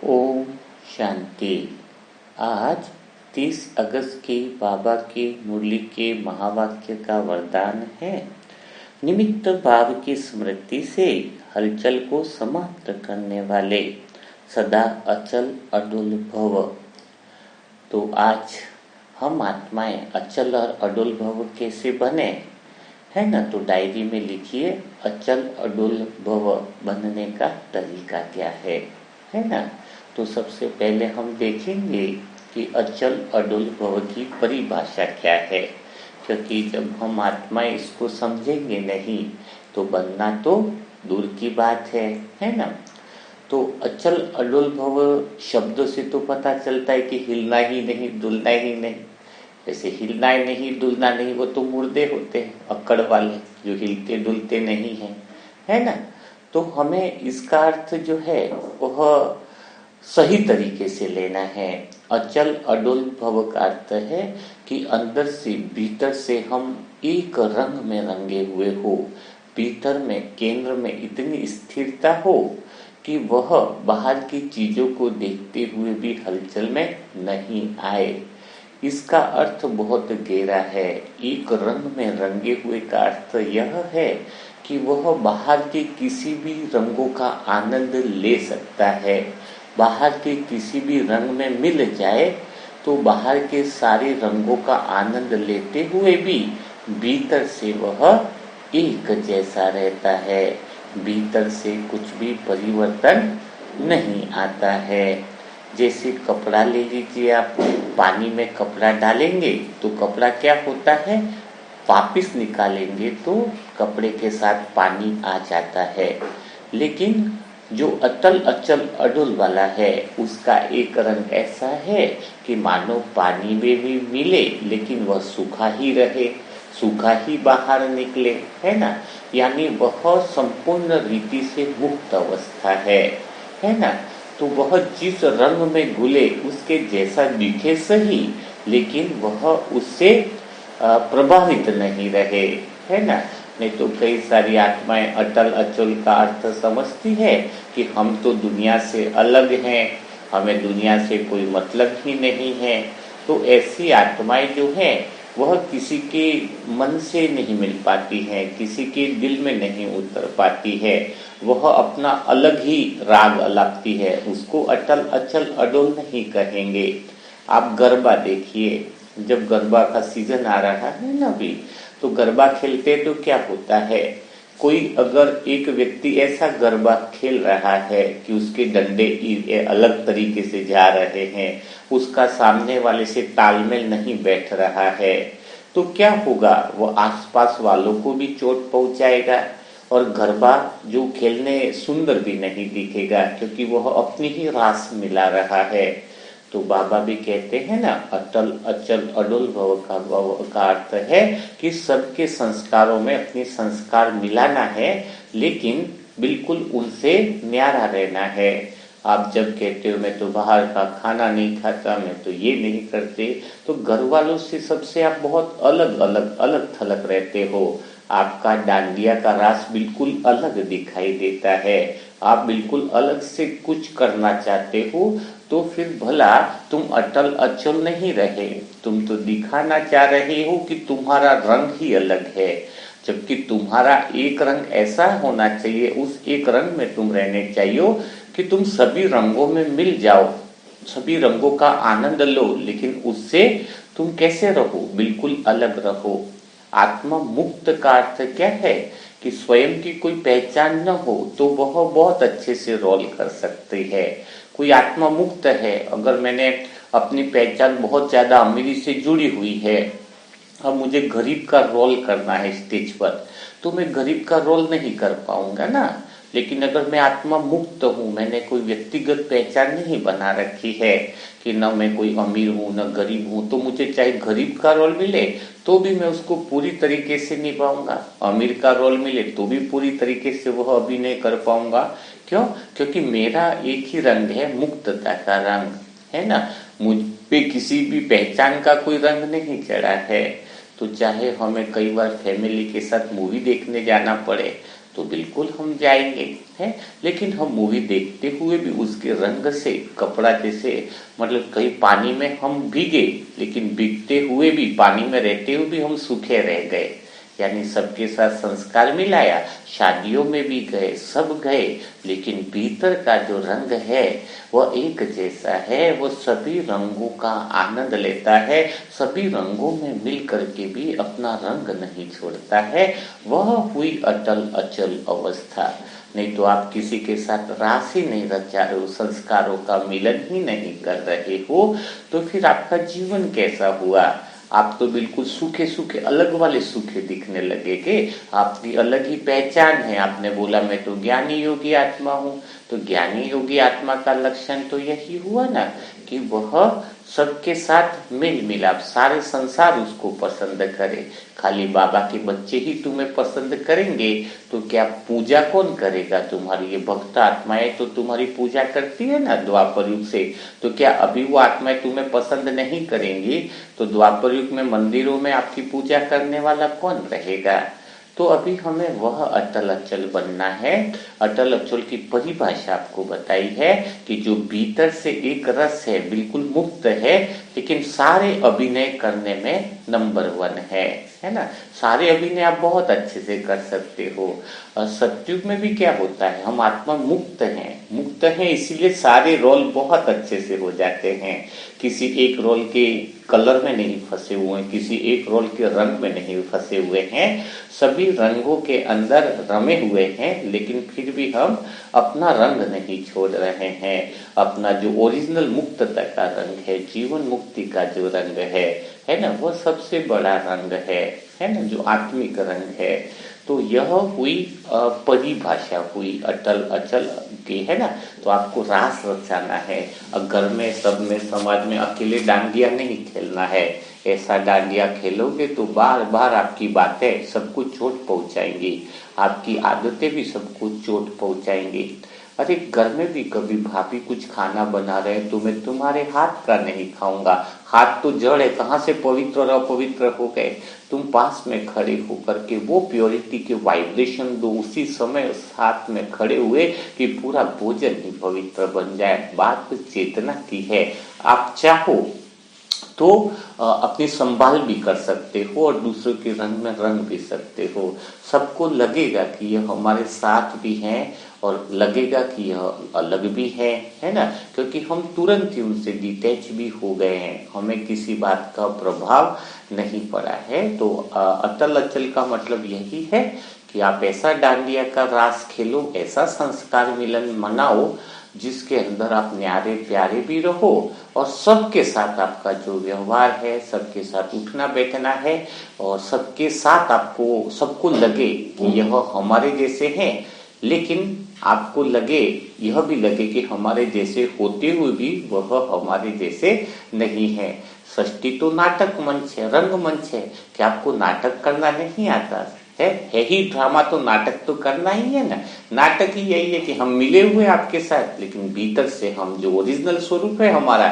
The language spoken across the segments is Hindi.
ओम शांति। आज 30 अगस्त की बाबा की मुरली के महावाक्य का वरदान है। निमित्त भाव की स्मृति से हलचल को समाप्त करने वाले सदा अचल अडुल भव। तो आज हम आत्माएं अचल और अडुल भव कैसे बने है ना। तो डायरी में लिखिए अचल अडुल भव बनने का तरीका क्या है ना। तो सबसे पहले हम देखेंगे कि अचल अडुल भव की परिभाषा क्या है, क्योंकि जब हम आत्मा इसको समझेंगे नहीं तो बनना तो दूर की बात है ना। तो अचल अडुल भव शब्दों से तो पता चलता है कि हिलना ही नहीं, डुलना ही नहीं। जैसे हिलना ही नहीं, डुलना नहीं, वो तो मुर्दे होते हैं, अक्कड़ वाले जो हिलते डुलते नहीं है ना। तो हमें इसका अर्थ जो है वह सही तरीके से लेना है। अचल अडुल भव का अर्थ है कि अंदर से भीतर से हम एक रंग में रंगे हुए हो, भीतर में केंद्र में इतनी स्थिरता हो कि वह बाहर की चीजों को देखते हुए भी हलचल में नहीं आए। इसका अर्थ बहुत गहरा है। एक रंग में रंगे हुए का अर्थ यह है कि वह बाहर के किसी भी रंगों का आनंद ले सकता है। बाहर के किसी भी रंग में मिल जाए तो बाहर के सारे रंगों का आनंद लेते हुए भी भीतर से वह एक जैसा रहता है। भीतर से कुछ भी परिवर्तन नहीं आता है। जैसे कपड़ा ले लीजिए, आप पानी में कपड़ा डालेंगे तो कपड़ा क्या होता है, वापिस निकालेंगे तो कपड़े के साथ पानी आ जाता है। लेकिन जो अटल अचल अडुल वाला है उसका एक रंग ऐसा है कि मानो पानी में भी मिले लेकिन वह सूखा ही रहे, सूखा ही बाहर निकले, है ना। यानी वह संपूर्ण रीति से मुक्त अवस्था है ना। तो वह जिस रंग में घुले उसके जैसा दिखे सही, लेकिन वह उससे प्रभावित नहीं रहे, है ना। नहीं तो कई सारी आत्माएं अटल अचल का अर्थ समझती है कि हम तो दुनिया से अलग हैं, हमें दुनिया से कोई मतलब ही नहीं है। तो ऐसी आत्माएं जो हैं वह किसी के मन से नहीं मिल पाती हैं, किसी के दिल में नहीं उतर पाती है। वह अपना अलग ही राग अलापती है, उसको अटल अचल अडुल नहीं कहेंगे। आप गरबा देखिए, जब गरबा का सीजन आ रहा है ना अभी, तो गरबा खेलते तो क्या होता है, कोई अगर एक व्यक्ति ऐसा गरबा खेल रहा है कि उसके डंडे अलग तरीके से जा रहे हैं, उसका सामने वाले से तालमेल नहीं बैठ रहा है, तो क्या होगा, वो आसपास वालों को भी चोट पहुंचाएगा और गरबा जो खेलने सुंदर भी नहीं दिखेगा, क्योंकि वह अपनी ही रास मिला रहा है। तो बाबा भी कहते हैं ना, अटल अचल अडुल भव का अर्थ है कि सबके संस्कारों में अपनी संस्कार मिलाना है, लेकिन बिल्कुल उनसे न्यारा रहना है। आप जब कहते हो मैं तो बाहर का खाना नहीं खाता, मैं तो ये नहीं करते, तो घर वालों से सबसे आप बहुत अलग अलग अलग थलग रहते हो। आपका डांडिया का रास बिल्कुल अलग दिखाई देता है, आप बिल्कुल अलग से कुछ करना चाहते हो। तो फिर भला तुम अटल अचल नहीं रहे, तुम तो दिखाना चाह रहे हो कि तुम्हारा रंग ही अलग है, जबकि तुम्हारा एक रंग ऐसा होना चाहिए, उस एक रंग में तुम रहने चाहिए कि तुम सभी रंगों में मिल जाओ, सभी रंगों का आनंद लो, लेकिन उससे तुम कैसे रहो, बिल्कुल अलग रहो। आत्मा मुक्त का अर्थ क्या है कि स्वयं की कोई पहचान न हो तो वह बहुत अच्छे से रोल कर सकती है। कोई आत्मा मुक्त है, अगर मैंने अपनी पहचान बहुत ज्यादा अमीरी से जुड़ी हुई है, अब मुझे गरीब का रोल करना है स्टेज पर, तो मैं गरीब का रोल नहीं कर पाऊंगा ना। लेकिन अगर मैं आत्मा मुक्त हूँ, मैंने कोई व्यक्तिगत पहचान नहीं बना रखी है कि न मैं कोई अमीर हूँ न गरीब हूँ, तो मुझे चाहे गरीब का रोल मिले तो भी मैं उसको पूरी तरीके से निभाऊंगा, अमीर का रोल मिले तो भी पूरी तरीके से वह अभिनय कर पाऊंगा। क्यों? क्योंकि मेरा एक ही रंग है, मुक्तता का रंग, है ना। मुझ पे किसी भी पहचान का कोई रंग नहीं चढ़ा है। तो चाहे हमें कई बार फैमिली के साथ मूवी देखने जाना पड़े तो बिल्कुल हम जाएंगे, है। लेकिन हम मूवी देखते हुए भी उसके रंग से कपड़ा जैसे मतलब कहीं पानी में हम भीगे, लेकिन भीगते हुए भी पानी में रहते हुए भी हम सूखे रह गए। यानी सबके साथ संस्कार मिलाया, शादियों में भी गए, सब गए, लेकिन भीतर का जो रंग है वह एक जैसा है। वो सभी रंगों का आनंद लेता है, सभी रंगों में मिल करके भी अपना रंग नहीं छोड़ता है। वह हुई अटल अचल अवस्था। नहीं तो आप किसी के साथ रास ही नहीं रचा रहे हो, संस्कारों का मिलन ही नहीं कर रहे हो, तो फिर आपका जीवन कैसा हुआ? आप तो बिल्कुल सूखे सूखे अलग वाले सूखे दिखने लगेगे। आपकी अलग ही पहचान है। आपने बोला मैं तो ज्ञानी योगी आत्मा हूँ, तो ज्ञानी योगी आत्मा का लक्षण तो यही हुआ ना कि वह सबके साथ मिल मिलाप, सारे संसार उसको पसंद करे। खाली बाबा के बच्चे ही तुम्हें पसंद करेंगे तो क्या पूजा कौन करेगा तुम्हारी? ये भक्त आत्माएं तो तुम्हारी पूजा करती है ना द्वापर युग से, तो क्या अभी वो आत्माएं तुम्हें पसंद नहीं करेंगी? तो द्वापर युग में मंदिरों में आपकी पूजा करने वाला कौन रहेगा? तो अभी हमें वह अटल अचल बनना है। अटल अचल की परिभाषा आपको बताई है कि जो भीतर से एक रस है, बिल्कुल मुक्त है, लेकिन सारे अभिनय करने में नंबर 1 है ना। सारे अभिनय आप बहुत अच्छे से कर सकते हो। सतयुग में भी क्या होता है, हम आत्मा मुक्त हैं इसीलिए सारे रोल बहुत अच्छे से हो जाते हैं। किसी एक रोल के कलर में नहीं फंसे हुए हैं, किसी एक रोल के रंग में नहीं फंसे हुए हैं, सभी रंगों के अंदर रमे हुए हैं, लेकिन फिर भी हम अपना रंग नहीं छोड़ रहे हैं। अपना जो ओरिजिनल मुक्तता का रंग है, जीवन मुक्ति का जो रंग है ना, वो सबसे बड़ा रंग है ना, जो आत्मिक रंग है। तो यह हुई परिभाषा हुई अटल अचल की, है ना। तो आपको रास रचाना है, घर में सब में समाज में अकेले डांडिया नहीं खेलना है। ऐसा डांडिया खेलोगे तो बार बार आपकी बातें सबको चोट पहुंचाएंगी, आपकी आदतें भी सबको चोट पहुंचाएंगी। अरे घर में भी कभी भाभी कुछ खाना बना रहे तो मैं तुम्हारे हाथ का नहीं खाऊंगा। हाथ तो जड़ है, कहाँ से पवित्र और अपवित्र हो गए? तुम पास में खड़े होकर के वो प्योरिटी के वाइब्रेशन दो, उसी समय उस हाथ में खड़े हुए कि पूरा भोजन ही पवित्र बन जाए। बात तो चेतना की है। आप चाहो तो अपनी संभाल भी कर सकते हो और दूसरों के रंग में रंग भी सकते हो। सबको लगेगा कि यह हमारे साथ भी हैं और लगेगा कि यह अलग भी है ना, क्योंकि हम तुरंत ही उनसे डिटैच भी हो गए हैं, हमें किसी बात का प्रभाव नहीं पड़ा है। तो अटल अचल का मतलब यही है कि आप ऐसा डांडिया का रास खेलो, ऐसा संस्कार मिलन मनाओ जिसके अंदर आप न्यारे प्यारे भी रहो और सबके साथ आपका जो व्यवहार है, सबके साथ उठना बैठना है और सबके साथ आपको सबको लगे कि यह हमारे जैसे हैं, लेकिन आपको लगे, यह भी लगे कि हमारे जैसे होते हुए भी वह हमारे जैसे नहीं है। सृष्टि तो नाटक मंच है, रंग मंच है। क्या आपको नाटक करना नहीं आता है ही? ड्रामा तो नाटक तो करना ही है ना। नाटक ही यही है कि हम मिले हुए आपके साथ, लेकिन भीतर से हम जो ओरिजिनल स्वरूप है हमारा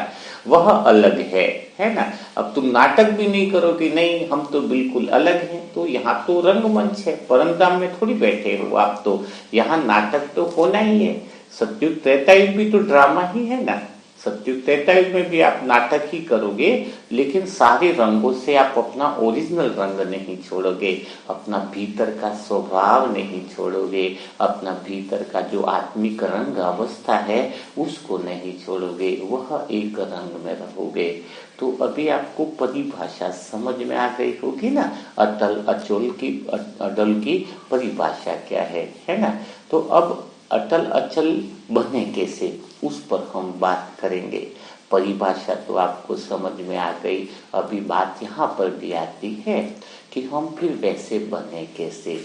वह अलग है ना। अब तुम नाटक भी नहीं करो कि नहीं हम तो बिल्कुल अलग हैं, तो यहाँ तो रंगमंच है, परमधाम में थोड़ी बैठे हो आप, तो यहाँ नाटक तो होना ही है। सत्युग त्रेता युग भी तो ड्रामा ही है ना। सत्युग त्रेता युग में भी आप नाटक ही करोगे, लेकिन सारे रंगों से आप अपना ओरिजिनल रंग नहीं छोड़ोगे, अपना भीतर का स्वभाव नहीं छोड़ोगे, अपना भीतर का जो आत्मिक रंग अवस्था है उसको नहीं छोड़ोगे, वह एक रंग में रहोगे। तो अभी आपको परिभाषा समझ में आ गई होगी ना, अटल अटल की परिभाषा क्या है ना। तो अब अटल अचल बने कैसे, उस पर हम बात करेंगे। परिभाषा तो आपको समझ में आ गई, अभी बात यहाँ पर भी आती है कि हम फिर वैसे बने कैसे,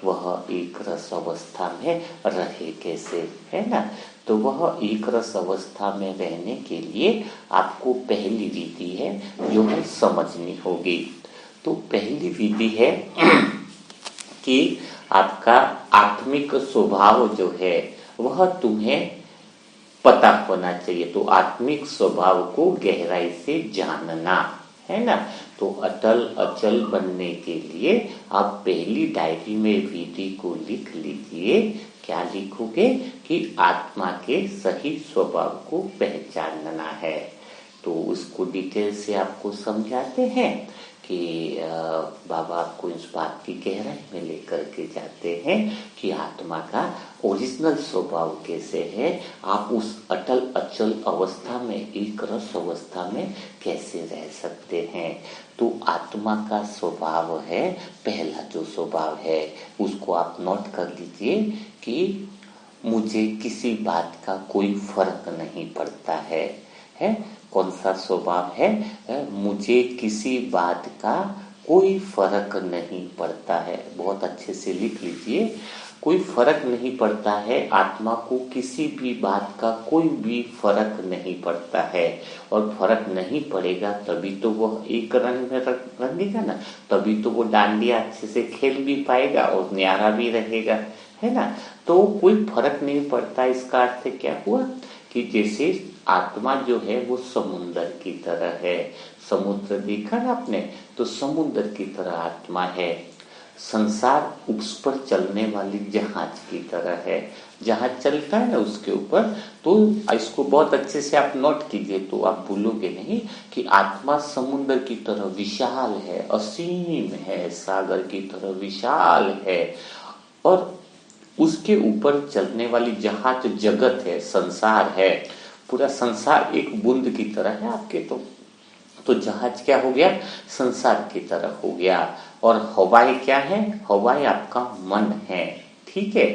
वह एक रस अवस्था में रहे कैसे, है ना। तो वह एक रस अवस्था में रहने के लिए आपको पहली विधि है जो है समझनी होगी। तो पहली विधि है कि आपका आत्मिक स्वभाव जो है वह तुम्हें पता होना चाहिए। तो आत्मिक स्वभाव को गहराई से जानना, है ना। तो अटल अचल बनने के लिए आप पहली डायरी में विधि को लिख लीजिए क्या लिखोगे कि आत्मा के सही स्वभाव को पहचानना है। तो उसको डिटेल से आपको समझाते हैं कि बाबा आपको इस बात की गहराई में लेकर के जाते हैं कि आत्मा का ओरिजिनल स्वभाव कैसे है, आप उस अटल अचल अवस्था में, एक रस अवस्था में कैसे रह सकते हैं। तो आत्मा का स्वभाव है, पहला जो स्वभाव है उसको आप नोट कर लीजिए कि मुझे किसी बात का कोई फर्क नहीं पड़ता है? कौन सा स्वभाव है? मुझे किसी बात का कोई फर्क नहीं पड़ता है। बहुत अच्छे से लिख लीजिए, कोई फर्क नहीं पड़ता है। आत्मा को किसी भी बात का कोई भी फर्क नहीं पड़ता है, और फर्क नहीं पड़ेगा तभी तो वह एक रंग में रंगेगा ना, तभी तो वो डांडिया अच्छे से खेल भी पाएगा और न्यारा भी रहेगा, है ना। तो कोई फर्क नहीं पड़ता, इसका अर्थ क्या हुआ कि जैसे आत्मा जो है वो समुद्र की तरह है। समुद्र देखा ना आपने, तो समुद्र की तरह आत्मा है। संसार उस पर चलने वाली जहाज की तरह है। जहाज चलता है ना उसके ऊपर, तो इसको बहुत अच्छे से आप नोट कीजिए तो आप भूलोगे नहीं कि आत्मा समुद्र की तरह विशाल है, असीम है, सागर की तरह विशाल है, और उसके ऊपर चलने वाली जहाज जगत है, संसार है। पूरा संसार एक बूंद की तरह है आपके। तो जहाज क्या हो गया? संसार की तरह हो गया। और हवाई क्या है? हवाई आपका मन है, ठीक है।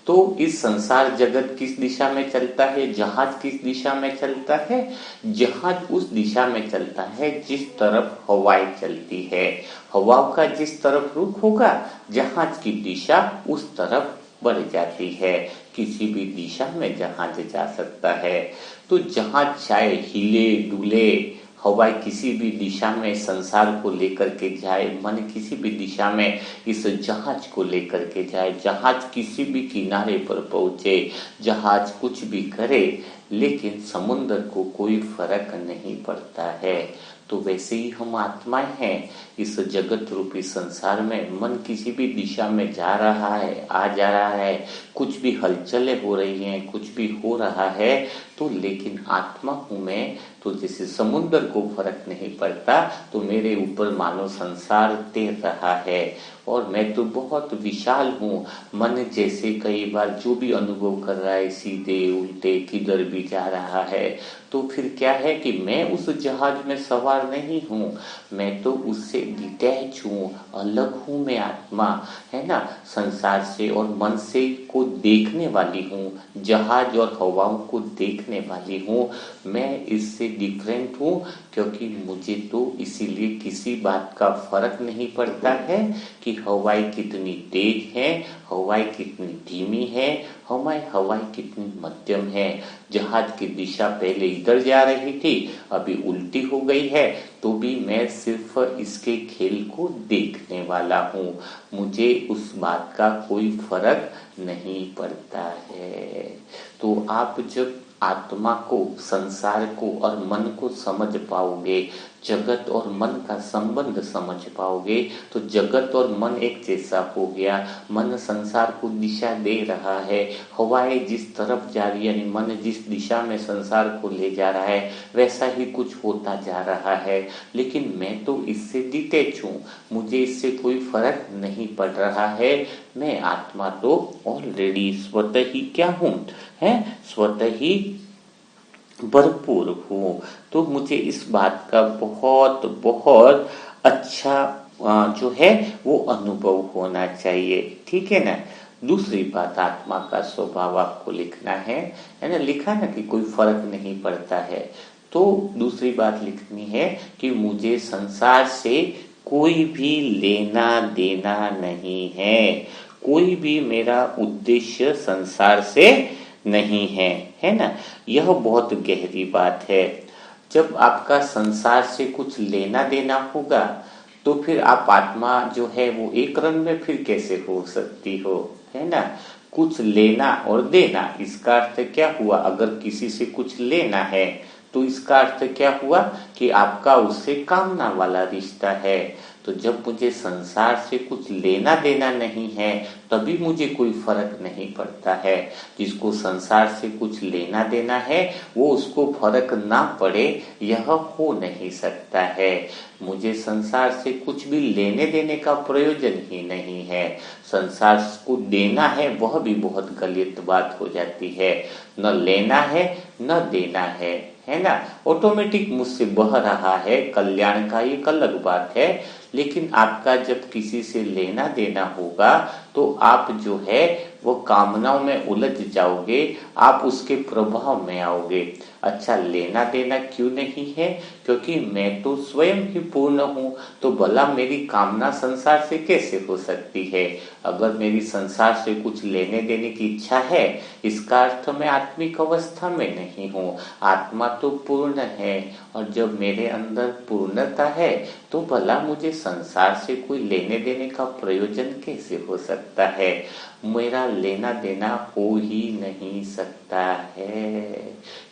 तो इस संसार जगत किस दिशा में चलता है? जहाज किस दिशा में चलता है? जहाज उस दिशा में चलता है जिस तरफ हवाई चलती है। हवा का जिस तरफ रुख होगा, जहाज की दिशा उस तरफ बढ़ जाती है। किसी भी दिशा में जहाज जा सकता है। तो जहाज चाहे हिले डुले, हवाई किसी भी दिशा में संसार को लेकर के जाए, मन किसी भी दिशा में इस जहाज को लेकर के जाए, जहाज किसी भी किनारे पर पहुंचे, जहाज कुछ भी करे, लेकिन समुद्र को कोई फर्क नहीं पड़ता है। तो वैसे ही हम आत्माएं हैं। इस जगत रूपी संसार में मन किसी भी दिशा में जा रहा है, आ जा रहा है, कुछ भी हलचलें हो रही हैं, कुछ भी हो रहा है, तो लेकिन आत्मा हूं मैं। तो जैसे समुद्र को फर्क नहीं पड़ता, तो मेरे ऊपर मानो संसार तैर रहा है और मैं तो बहुत विशाल हूँ। मन जैसे कई बार जो भी अनुभव कर रहा है, सीधे उल्टे किधर भी जा रहा है, तो फिर क्या है कि मैं उस जहाज में सवार नहीं हूँ, मैं तो उससे डिटैच हूँ, अलग हूँ। मैं आत्मा, है ना, संसार से और मन से को देखने वाली हूँ, जहाज और हवाओं को देखने वाली हूँ। मैं इससे डिफरेंट हूँ, क्योंकि मुझे तो इसीलिए किसी बात का फर्क नहीं पड़ता है कि हवाई कितनी तेज है, हवाई कितनी धीमी है, हवाई कितनी मध्यम है। जहाज की दिशा पहले इधर जा रही थी, अभी उल्टी हो गई है, तो भी मैं सिर्फ इसके खेल को देखने वाला हूँ। मुझे उस बात का कोई फर्क नहीं पड़ता है। तो आप जब आत्मा को, संसार को और मन को समझ पाओगे, जगत और मन का संबंध समझ पाओगे, तो जगत और मन एक जैसा हो गया। मन संसार को दिशा दे रहा है, हवाएं जिस तरफ जा रही है, यानी मन जिस दिशा में संसार को ले जा रहा है, वैसा ही कुछ होता जा रहा है। लेकिन मैं तो इससे डिटैच हूँ, मुझे इससे कोई फर्क नहीं पड़ रहा है। मैं आत्मा तो ऑलरेडी स्वतः ही क्या हूँ, है, स्वतः ही भरपूर हूँ। तो मुझे इस बात का बहुत बहुत अच्छा जो है वो अनुभव होना चाहिए, ठीक है ना। दूसरी बात, आत्मा का स्वभाव आपको लिखना है ना, लिखा ना कि कोई फर्क नहीं पड़ता है। तो दूसरी बात लिखनी है कि मुझे संसार से कोई भी लेना देना नहीं है, कोई भी मेरा उद्देश्य संसार से नहीं है ना। यह बहुत गहरी बात है। जब आपका संसार से कुछ लेना देना होगा, तो फिर आप आत्मा जो है वो एक रंग में फिर कैसे हो सकती हो, है ना। कुछ लेना और देना, इसका अर्थ क्या हुआ? अगर किसी से कुछ लेना है तो इसका अर्थ क्या हुआ कि आपका उससे कामना वाला रिश्ता है। तो जब मुझे संसार से कुछ लेना देना नहीं है, तभी मुझे कोई फर्क नहीं पड़ता है। जिसको संसार से कुछ लेना देना है वो उसको फर्क ना पड़े, यह हो नहीं सकता है। मुझे संसार से कुछ भी लेने देने का प्रयोजन ही नहीं है। संसार को देना है वह भी बहुत गलत बात हो जाती है। न लेना है न देना है ना। ऑटोमेटिक मुझसे बह रहा है कल्याण का, एक अलग बात है। लेकिन आपका जब किसी से लेना देना होगा तो आप जो है वो कामनाओं में उलझ जाओगे, आप उसके प्रभाव में आओगे। अच्छा, लेना देना क्यों नहीं है? क्योंकि मैं तो स्वयं ही पूर्ण हूँ, तो भला मेरी कामना संसार से कैसे हो सकती है? अगर मेरी संसार से कुछ लेने देने की इच्छा है, इसका अर्थ मैं आत्मिक अवस्था में नहीं हूँ। आत्मा तो पूर्ण है, और जब मेरे अंदर पूर्णता है तो भला मुझे संसार से कोई लेने देने का प्रयोजन कैसे हो सकता है? मेरा लेना देना हो ही नहीं सकता है।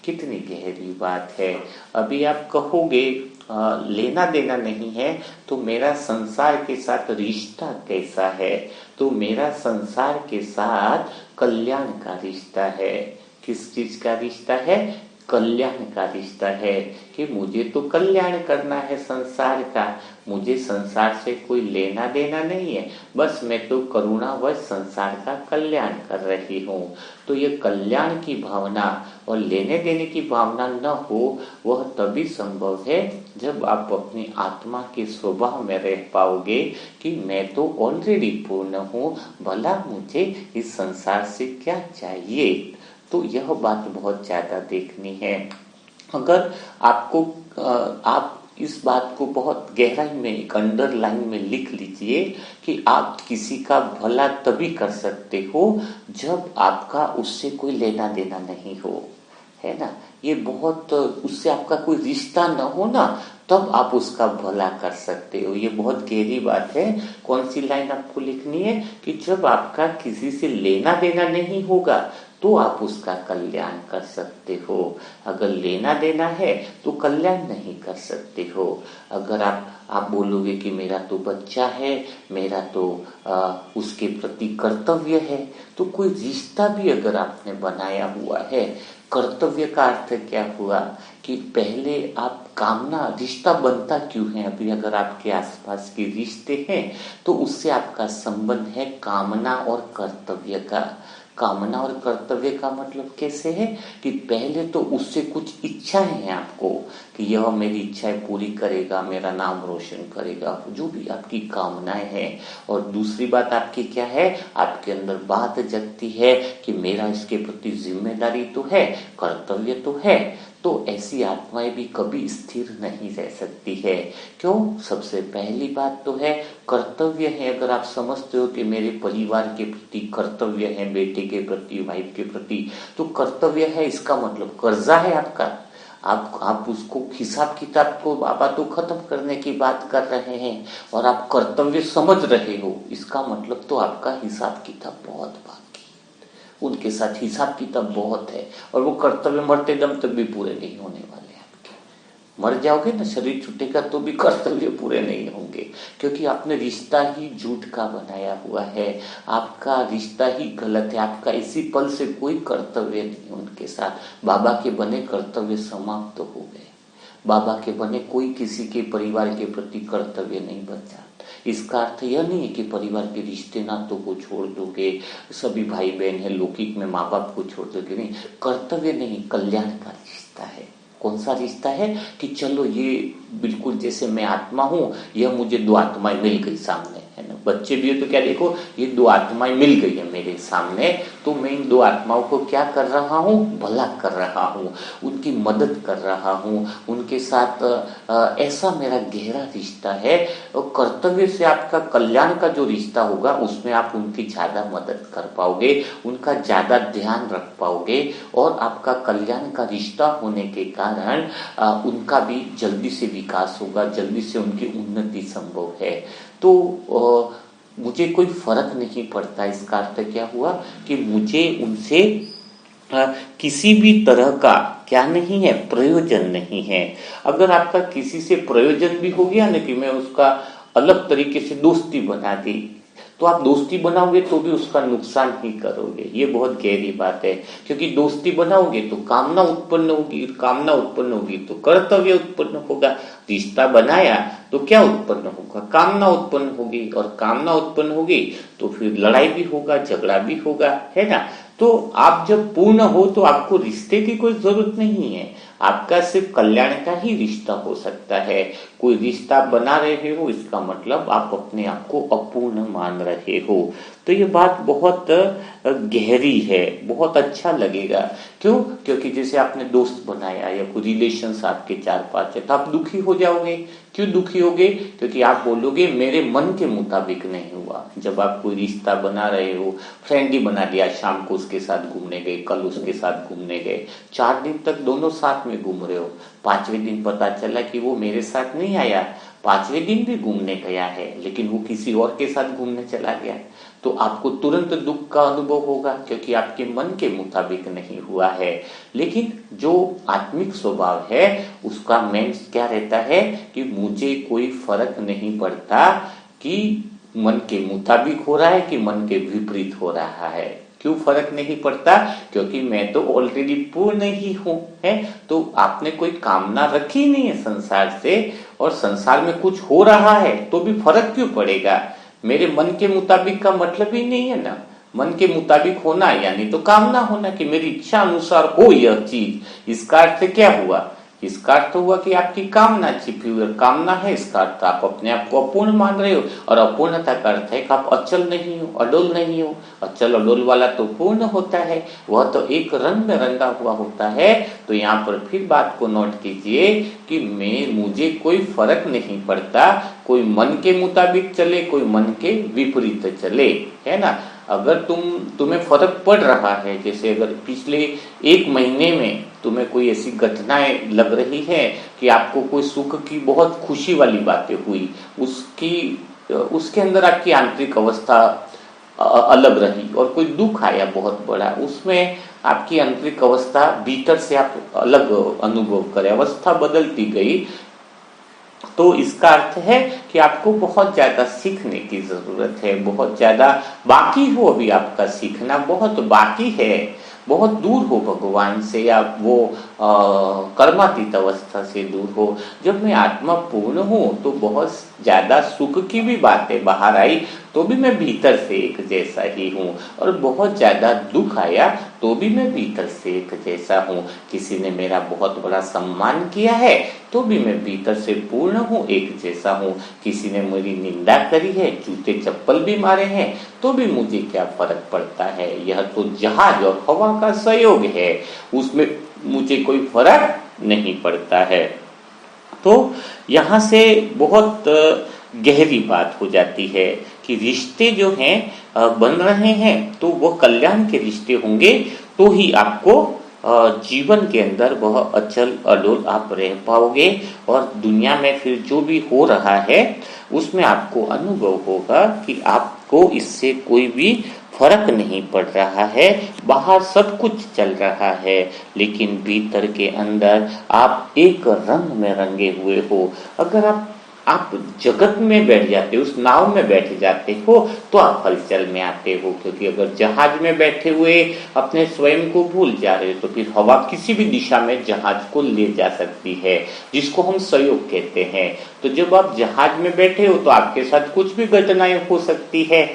कितनी गहरी बात है। अभी आप कहोगे लेना देना नहीं है तो मेरा संसार के साथ रिश्ता कैसा है? तो मेरा संसार के साथ कल्याण का रिश्ता है। किस चीज का रिश्ता है? कल्याण का रिश्ता है कि मुझे तो कल्याण करना है संसार का। मुझे संसार से कोई लेना देना नहीं है, बस मैं तो करुणावश संसार का कल्याण कर रही हूँ। तो ये कल्याण की भावना और लेने देने की भावना न हो, वह तभी संभव है जब आप अपनी आत्मा के स्वभाव में रह पाओगे कि मैं तो ऑलरेडी पूर्ण हूँ, भला मुझे इस संसार से क्या चाहिए। तो यह बात बहुत ज्यादा देखनी है। अगर आपको आप इस बात को बहुत गहराई में एक अंडरलाइन में लिख लीजिए कि आप किसी का भला तभी कर सकते हो जब आपका उससे कोई लेना देना नहीं हो, है ना। ये बहुत, उससे आपका कोई रिश्ता न हो ना, तब आप उसका भला कर सकते हो। ये बहुत गहरी बात है। कौन सी लाइन आपको लिखनी है कि जब आपका किसी से लेना देना नहीं होगा तो आप उसका कल्याण कर सकते हो। अगर लेना देना है तो कल्याण नहीं कर सकते हो। अगर आप बोलोगे कि मेरा तो बच्चा है, मेरा तो उसके प्रति कर्तव्य है, तो कोई रिश्ता भी अगर आपने बनाया हुआ है, कर्तव्य का अर्थ क्या हुआ कि पहले आप कामना, रिश्ता बनता क्यों है? अभी अगर आपके आसपास के रिश्ते हैं तो उससे आपका संबंध है कामना और कर्तव्य का। कामना और कर्तव्य का मतलब कैसे है कि पहले तो उससे कुछ इच्छाएं हैं आपको कि यह मेरी इच्छाएं पूरी करेगा, मेरा नाम रोशन करेगा, जो भी आपकी कामनाएं हैं। और दूसरी बात आपकी क्या है? आपके अंदर बात जगती है कि मेरा इसके प्रति जिम्मेदारी तो है, कर्तव्य तो है। तो ऐसी आत्माएं भी कभी स्थिर नहीं रह सकती है। क्यों? सबसे पहली बात तो है कर्तव्य है। अगर आप समझते हो कि मेरे परिवार के प्रति कर्तव्य है, बेटे के प्रति, वाइफ के प्रति, तो कर्तव्य है, इसका मतलब कर्जा है आपका। आप उसको हिसाब किताब को बाबा तो खत्म करने की बात कर रहे हैं और आप कर्तव्य समझ रहे हो, इसका मतलब तो आपका हिसाब किताब बहुत बाकी, उनके साथ हिसाब किताब बहुत है और वो कर्तव्य मरते दम तक भी पूरे नहीं होने वाले आपके। मर जाओगे ना, शरीर छूटेगा तो भी कर्तव्य पूरे नहीं होंगे, क्योंकि आपने रिश्ता ही झूठ का बनाया हुआ है। आपका रिश्ता ही गलत है। आपका इसी पल से कोई कर्तव्य नहीं उनके साथ। बाबा के बने कर्तव्य समाप्त तो हो गए। बाबा के बने कोई किसी के परिवार के प्रति कर्तव्य नहीं बचा। इसका अर्थ यह नहीं है कि परिवार के रिश्ते नातों को छोड़ दोगे, सभी भाई बहन है लौकिक में माँ बाप को छोड़ दोगे, नहीं। कर्तव्य नहीं, कल्याण का रिश्ता है। कौन सा रिश्ता है कि चलो ये बिल्कुल जैसे मैं आत्मा हूँ, यह मुझे दो आत्माएं मिल गई सामने, है ना। बच्चे भी है तो क्या देखो, ये दो आत्माएं मिल गई है मेरे सामने, तो मैं इन दो आत्माओं को क्या कर रहा हूँ? भला कर रहा हूँ, उनकी मदद कर रहा हूँ, उनके साथ ऐसा मेरा गहरा रिश्ता है। और कर्तव्य से आपका कल्याण का जो रिश्ता होगा उसमें आप उनकी ज्यादा मदद कर पाओगे, उनका ज्यादा ध्यान रख पाओगे, और आपका कल्याण का रिश्ता होने के कारण उनका भी जल्दी से विकास होगा, जल्दी से उनकी उन्नति संभव है। तो मुझे कोई फर्क नहीं पड़ता। इसका अर्थ क्या हुआ कि मुझे उनसे किसी भी तरह का क्या नहीं है, प्रयोजन नहीं है। अगर आपका किसी से प्रयोजन भी हो गया ना कि मैं उसका अलग तरीके से दोस्ती बना दी, तो आप दोस्ती बनाओगे तो भी उसका नुकसान ही करोगे। ये बहुत गहरी बात है, क्योंकि दोस्ती बनाओगे तो कामना उत्पन्न होगी, कामना उत्पन्न होगी तो कर्तव्य उत्पन्न होगा। रिश्ता बनाया तो क्या उत्पन्न होगा, कामना उत्पन्न होगी, और कामना उत्पन्न होगी तो फिर लड़ाई भी होगा, झगड़ा भी होगा, है ना। तो आप जब पूर्ण हो तो आपको रिश्ते की कोई जरूरत नहीं है, आपका सिर्फ कल्याण का ही रिश्ता हो सकता है। कोई रिश्ता बना रहे हो इसका मतलब आप अपने आप को अपूर्ण मान रहे हो। तो ये बात बहुत गहरी है, बहुत अच्छा लगेगा। क्यों? क्योंकि जैसे आपने दोस्त बनाया या कोई रिलेशंस आपके 4-5 है तो आप दुखी हो जाओगे। क्यों दुखी होगे? क्योंकि आप बोलोगे मेरे मन के मुताबिक नहीं हुआ। जब आप कोई रिश्ता बना रहे हो, फ्रेंड ही बना लिया, शाम को उसके साथ घूमने गए, कल उसके साथ घूमने गए, 4 दिन तक दोनों साथ में घूम रहे हो, 5वें दिन पता चला कि वो मेरे साथ नहीं आया, 5वें दिन भी घूमने गया है लेकिन वो किसी और के साथ घूमने चला गया, तो आपको तुरंत दुख का अनुभव होगा, क्योंकि आपके मन के मुताबिक नहीं हुआ है। लेकिन जो आत्मिक स्वभाव है उसका मेन क्या रहता है कि मुझे कोई फर्क नहीं पड़ता कि मन के मुताबिक हो रहा है कि मन के विपरीत हो रहा है। क्यों फर्क नहीं पड़ता? क्योंकि मैं तो ऑलरेडी पूर्ण ही हूं, है। तो आपने कोई कामना रखी नहीं है संसार से, और संसार में कुछ हो रहा है तो भी फर्क क्यों पड़ेगा? मेरे मन के मुताबिक का मतलब ही नहीं है ना। मन के मुताबिक होना यानी तो कामना होना कि मेरी इच्छा अनुसार हो यह चीज। इसका अर्थ क्या हुआ? इसका अर्थ हुआ कि आपकी कामना छिपी हुई कामना है, इसका अर्थ आप अपने आप को अपूर्ण मान रहे हो, और अपूर्णता का अर्थ है कि आप अचल नहीं हो, अडोल नहीं हो। अचल अडोल वाला तो पूर्ण होता है, वह तो एक रंग में रंगा हुआ होता है। तो यहाँ पर फिर बात को नोट कीजिए कि मुझे कोई फर्क नहीं पड़ता, कोई मन के मुताबिक चले, कोई मन के विपरीत चले, है ना। अगर तुम्हें फर्क पड़ रहा है, जैसे अगर पिछले 1 महीने में तुम्हें कोई ऐसी घटनाएं लग रही है कि आपको कोई सुख की बहुत खुशी वाली बातें हुई, उसके अंदर आपकी आंतरिक अवस्था अलग रही, और कोई दुख आया बहुत बड़ा, उसमें आपकी आंतरिक अवस्था भीतर से आप अलग अनुभव करें, अवस्था बदलती गई, तो इसका अर्थ है कि आपको बहुत ज्यादा सीखने की जरूरत है, बहुत ज्यादा बाकी हो, अभी आपका सीखना बहुत बाकी है, बहुत दूर हो भगवान से, या वो कर्मातीत अवस्था से दूर हो। जब मैं आत्मा पूर्ण हूँ तो बहुत ज्यादा सुख की भी बातें बाहर आई तो भी मैं भीतर से एक जैसा ही हूँ, और बहुत ज्यादा दुख आया तो भी मैं भीतर से एक जैसा हूँ। किसी ने मेरा बहुत बड़ा सम्मान किया है तो भी मैं भीतर से पूर्ण हूँ, एक जैसा हूँ। किसी ने मेरी निंदा करी है, जूते चप्पल भी मारे हैं, तो भी मुझे क्या फर्क पड़ता है। यह तो जहाज और हवा का सहयोग है, उसमें मुझे कोई फर्क नहीं पड़ता है। तो यहाँ से बहुत गहरी बात हो जाती है कि रिश्ते जो हैं बन रहे हैं तो वो कल्याण के रिश्ते होंगे, तो ही आपको जीवन के अंदर वह अचल अडोल आप रह पाओगे, और दुनिया में फिर जो भी हो रहा है उसमें आपको अनुभव होगा कि आपको इससे कोई भी फर्क नहीं पड़ रहा है। बाहर सब कुछ चल रहा है लेकिन भीतर के अंदर आप एक रंग में रंगे हुए हो। अगर आप जगत में बैठ जाते हो, उस नाव में बैठ जाते हो, तो आप हलचल में आते हो। क्योंकि अगर जहाज में बैठे हुए अपने स्वयं को भूल जा रहे हो तो फिर हवा किसी भी दिशा में जहाज को ले जा सकती है, जिसको हम सहयोग कहते हैं। तो जब आप जहाज में बैठे हो तो आपके साथ कुछ भी घटनाएं हो सकती है।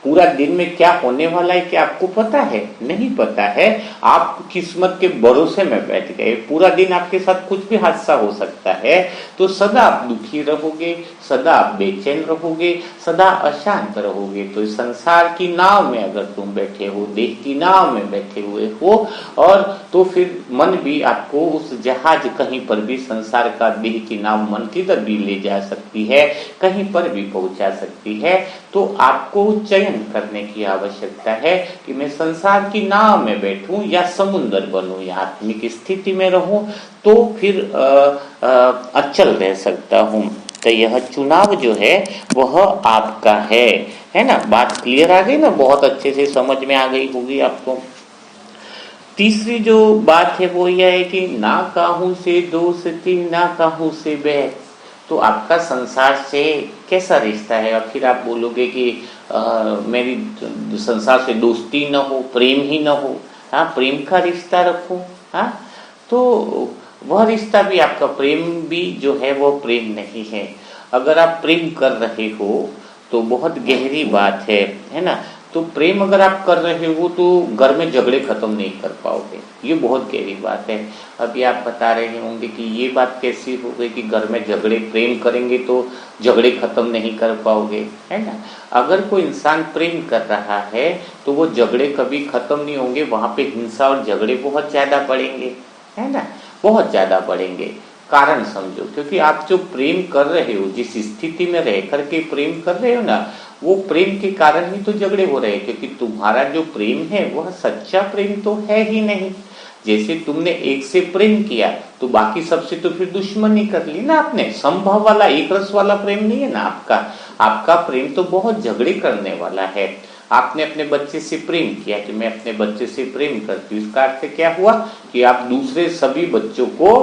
पूरा दिन में क्या होने वाला है क्या आपको पता है? नहीं पता है। आप किस्मत के भरोसे में बैठ गए, पूरा दिन आपके साथ कुछ भी हादसा हो सकता है, तो सदा आप दुखी रहोगे, सदा आप बेचैन रहोगे, सदा अशांत रहोगे। तो इस संसार की नाव में अगर तुम बैठे हो, देह की नाव में बैठे हुए हो, और तो फिर मन भी आपको उस जहाज कहीं पर भी, संसार का देह की नाव मन किधर भी ले जा सकती है, कहीं पर भी पहुंचा सकती है। तो आपको चयन करने की आवश्यकता है कि मैं संसार की नाव में बैठूं या समुद्र बनूं या आत्मिक स्थिति में रहूं, तो फिर अचल रह सकता हूं। तो यह चुनाव जो है वह आपका है ना। बात क्लियर आ गई ना, बहुत अच्छे से समझ में आ गई होगी आपको। तीसरी जो बात है वो यह है कि ना काहू से दोस्ती ना काहू से बैर, तो आपका संसार से कैसा रिश्ता है? और फिर आप बोलोगे कि मेरी संसार से दोस्ती न हो, प्रेम ही न हो। हाँ, प्रेम का रिश्ता रखो। हाँ, तो वह रिश्ता भी आपका, प्रेम भी जो है वो प्रेम नहीं है। अगर आप प्रेम कर रहे हो तो बहुत गहरी बात है ना। तो प्रेम अगर आप कर रहे हो तो घर में झगड़े खत्म नहीं कर पाओगे, ये बहुत गहरी बात है। अभी आप बता रहे होंगे कि ये बात कैसी हो गई कि घर में झगड़े, प्रेम करेंगे तो झगड़े खत्म नहीं कर पाओगे, है ना। अगर कोई इंसान प्रेम कर रहा है तो वो झगड़े कभी खत्म नहीं होंगे, वहां पे हिंसा और झगड़े बहुत ज्यादा बढ़ेंगे, है ना, बहुत ज्यादा बढ़ेंगे। कारण समझो, क्योंकि आप जो प्रेम कर रहे हो, जिस स्थिति में रह करके प्रेम कर रहे हो ना, वो प्रेम के कारण ही तो झगड़े हो रहे हैं। क्योंकि तुम्हारा जो प्रेम है वह सच्चा प्रेम तो है ही नहीं। जैसे तुमने एक से प्रेम किया तो बाकी सबसे तो फिर दुश्मनी कर ली ना आपने। संभव वाला, एक रस वाला प्रेम नहीं है ना आपका। आपका प्रेम तो बहुत झगड़े करने वाला है। आपने अपने बच्चे से प्रेम किया कि मैं अपने बच्चे से प्रेम करती हूँ, इसका अर्थ क्या हुआ कि आप दूसरे सभी बच्चों को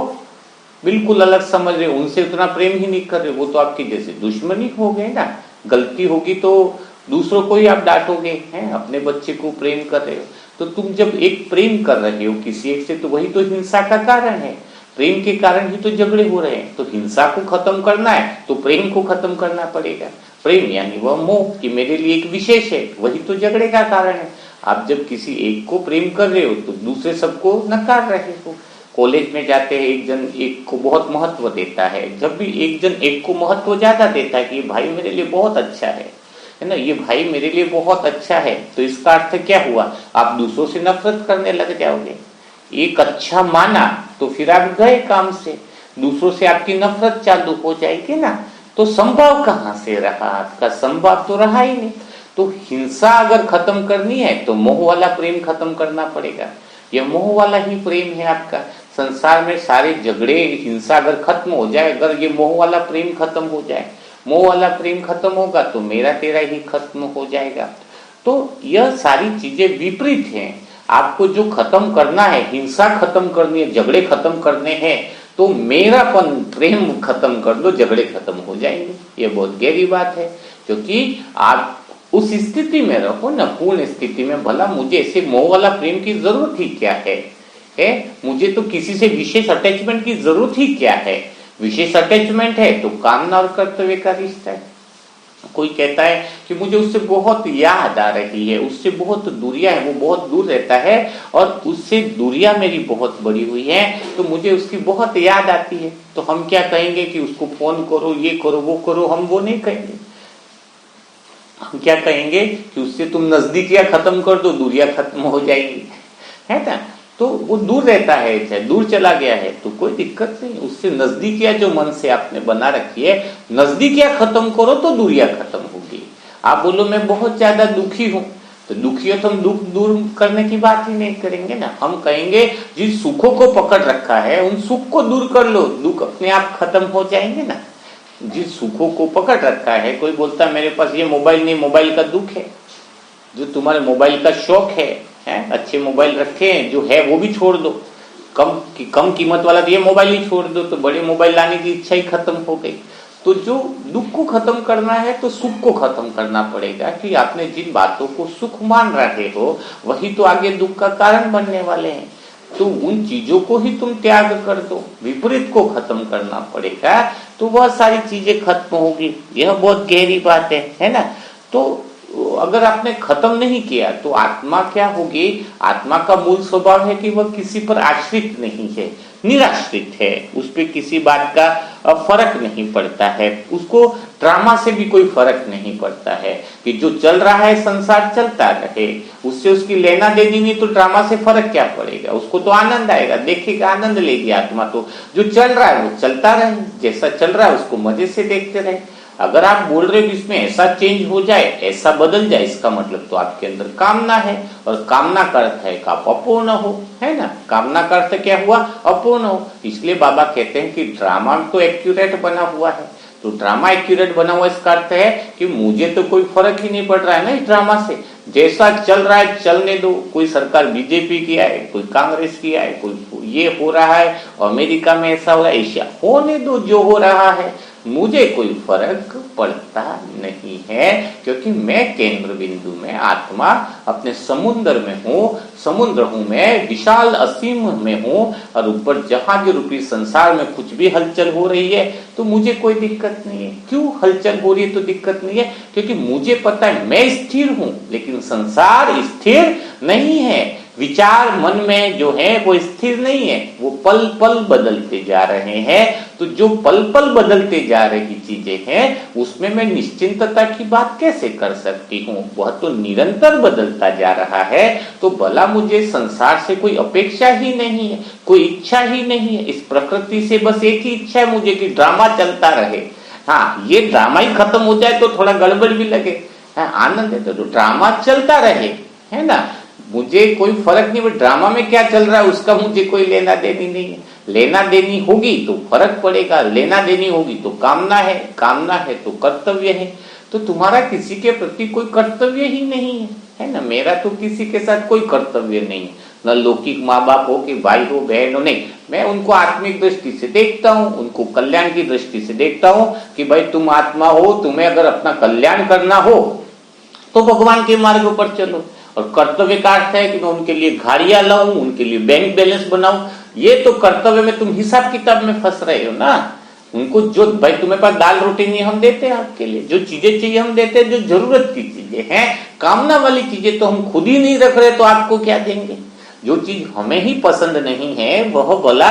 बिल्कुल अलग समझ रहे हो, उनसे उतना प्रेम ही नहीं कर रहे, वो तो आपकी जैसे दुश्मनी हो गए ना। गलती होगी तो दूसरों को ही आप डांटोगे, हैं, अपने बच्चे को प्रेम कर रहे हो। तो तुम जब एक प्रेम कर रहे हो किसी एक से, तो वही तो हिंसा का कारण है। प्रेम के कारण ही तो झगड़े हो रहे हैं। तो हिंसा को खत्म करना है तो प्रेम को खत्म करना पड़ेगा। प्रेम यानी वह मोह कि मेरे लिए एक विशेष है, वही तो झगड़े का कारण है। आप जब किसी एक को प्रेम कर रहे हो तो दूसरे सबको नकार रहे हो। कॉलेज में जाते हैं, एक जन एक को बहुत महत्व देता है। जब भी एक जन एक को महत्व ज्यादा देता है कि ये भाई मेरे लिए बहुत अच्छा है ना, ये भाई मेरे लिए बहुत अच्छा है, तो इसका अर्थ क्या हुआ, आप दूसरों से नफरत करने लग जाओगे। एक अच्छा माना तो फिर आप गए काम से, दूसरों से आपकी नफरत चालू हो जाएगी ना। तो संभव कहाँ से रहा आपका, संभव तो रहा ही नहीं। तो हिंसा अगर खत्म करनी है तो मोह वाला प्रेम खत्म करना पड़ेगा। यह मोह वाला ही प्रेम है आपका। संसार में सारे झगड़े, हिंसा अगर खत्म हो जाए, अगर ये मोह वाला प्रेम खत्म हो जाए, मोह वाला प्रेम खत्म होगा तो मेरा तेरा ही खत्म हो जाएगा। तो यह सारी चीजें विपरीत हैं। आपको जो खत्म करना है, हिंसा खत्म करनी है, झगड़े खत्म करने हैं, तो मेरापन, प्रेम खत्म कर दो, झगड़े खत्म हो जाएंगे। ये बहुत गहरी बात है। क्योंकि आप उस स्थिति में रहो ना, पूर्ण स्थिति में। भला मुझे ऐसे मोह वाला प्रेम की जरूरत ही क्या है? मुझे तो किसी से विशेष अटैचमेंट की जरूरत ही क्या है? विशेष अटैचमेंट है तो कामना और कर्तव्य का रिश्ता है। कोई कहता है कि मुझे उससे बहुत याद आ रही है, उससे बहुत दूरियां है, वो बहुत दूर रहता है और उससे दूरियां मेरी बहुत बड़ी हुई है, तो मुझे उसकी बहुत याद आती है। तो हम क्या कहेंगे कि उसको फोन करो, ये करो, वो करो? हम वो नहीं कहेंगे। हम क्या कहेंगे कि उससे तुम नजदीकियां खत्म कर दो, दूरियां खत्म हो जाएंगी, है ना। तो वो दूर रहता है, चाहे दूर चला गया है तो कोई दिक्कत नहीं, उससे नजदीकियां जो मन से आपने बना रखी है, नजदीकियां खत्म करो तो दूरियां खत्म होगी। आप बोलो मैं बहुत ज्यादा दुखी हूं, तो दुखी हो तो हम दुख दूर करने की बात ही नहीं करेंगे ना। हम कहेंगे जिन सुखों को पकड़ रखा है उन सुख को दूर कर लो, दुख अपने आप खत्म हो जाएंगे ना। जिन सुखों को पकड़ रखा है, कोई बोलता है मेरे पास ये मोबाइल नहीं, मोबाइल का दुख है। जो तुम्हारे मोबाइल का शौक है, अच्छे मोबाइल रखे हैं, जो है वो भी छोड़ दो। कम कीमत वाला तो ये मोबाइल ही छोड़ दो, तो बड़े मोबाइल लाने की इच्छा ही खत्म हो गई। तो जो दुख को खत्म करना है तो सुख को खत्म करना पड़ेगा। कि आपने जिन बातों को सुख मान रहे हो वही तो आगे दुख का कारण बनने वाले हैं। तो उन चीजों को ही तुम त्याग कर दो, विपरीत को खत्म करना पड़ेगा, तो वह सारी चीजें खत्म होगी। यह बहुत गहरी बात है ना। तो अगर आपने खत्म नहीं किया तो आत्मा क्या होगी? आत्मा का मूल स्वभाव है कि वह किसी पर आश्रित नहीं है, निराश्रित है। उस पर किसी बात का फर्क नहीं पड़ता है, उसको ड्रामा से भी कोई फर्क नहीं पड़ता है। कि जो चल रहा है संसार चलता रहे, उससे उसकी लेना देनी नहीं, तो ड्रामा से फर्क क्या पड़ेगा? उसको तो आनंद आएगा, देखेगा, आनंद लेगी आत्मा। तो जो चल रहा है वो चलता रहे, जैसा चल रहा है उसको मजे से देखते रहे। अगर आप बोल रहे हो कि इसमें ऐसा चेंज हो जाए, ऐसा बदल जाए, इसका मतलब तो आपके अंदर कामना है, और कामना का अर्थ है कि आप अपूर्ण हो, है ना। कामना का अर्थ क्या हुआ? अपूर्ण हो। इसलिए बाबा कहते हैं कि ड्रामा तो एक्यूरेट बना हुआ है। तो ड्रामा एक्यूरेट बना हुआ इसका अर्थ है कि मुझे तो कोई फर्क ही नहीं पड़ रहा है ना इस ड्रामा से। जैसा चल रहा है चलने दो। कोई सरकार बीजेपी की आए, कोई कांग्रेस की आए, कोई ये हो रहा है, अमेरिका में ऐसा हो रहा है, एशिया, होने दो जो हो रहा है। मुझे कोई फर्क पड़ता नहीं है, क्योंकि मैं केंद्र बिंदु में आत्मा अपने समुद्र में हूँ, समुद्र हूँ मैं, विशाल असीम में हूँ, और ऊपर जहाज रूपी संसार में कुछ भी हलचल हो रही है तो मुझे कोई दिक्कत नहीं है। क्यों हलचल हो रही है तो दिक्कत नहीं है? क्योंकि मुझे पता है मैं स्थिर हूँ, लेकिन संसार स्थिर नहीं है। विचार मन में जो है वो स्थिर नहीं है, वो पल पल बदलते जा रहे हैं। तो जो पल पल बदलते जा रही चीजें हैं उसमें मैं निश्चिंतता की बात कैसे कर सकती हूँ? वह तो निरंतर बदलता जा रहा है। तो भला मुझे संसार से कोई अपेक्षा ही नहीं है, कोई इच्छा ही नहीं है। इस प्रकृति से बस एक ही इच्छा है मुझे कि ड्रामा चलता रहे। हाँ, ये ड्रामा ही खत्म हो जाए तो थोड़ा गड़बड़ भी लगे, हाँ, आनंद है तो ड्रामा चलता रहे, है ना। मुझे कोई फर्क नहीं, ड्रामा में क्या चल रहा है उसका मुझे कोई लेना देनी नहीं है। लेना देनी होगी तो फर्क पड़ेगा, लेना देनी होगी तो कामना है, कामना है तो कर्तव्य है। तो तुम्हारा किसी के प्रति कोई कर्तव्य ही नहीं है, है ना। मेरा तो किसी के साथ कोई कर्तव्य नहीं है, न लौकिक माँ बाप हो कि भाई हो बहन हो, नहीं। मैं उनको आत्मिक दृष्टि से देखता हूँ, उनको कल्याण की दृष्टि से देखता हूँ कि भाई तुम आत्मा हो, तुम्हें अगर अपना कल्याण करना हो तो भगवान के मार्ग पर चलो। और कर्तव्य का अर्थ है कि मैं उनके लिए गाड़ियां लाऊं, उनके लिए बैंक बैलेंस बनाऊं। ये तो कर्तव्य में तुम हिसाब किताब में फंस रहे हो ना। उनको जो भाई तुम्हें पास दाल रोटी नहीं हम देते हैं आपके लिए, जो चीजें चाहिए हम देते हैं, जो जरूरत की चीजें हैं, कामना वाली चीजें तो हम खुद ही नहीं रख रहे तो आपको क्या देंगे? जो चीज हमें ही पसंद नहीं है वह भला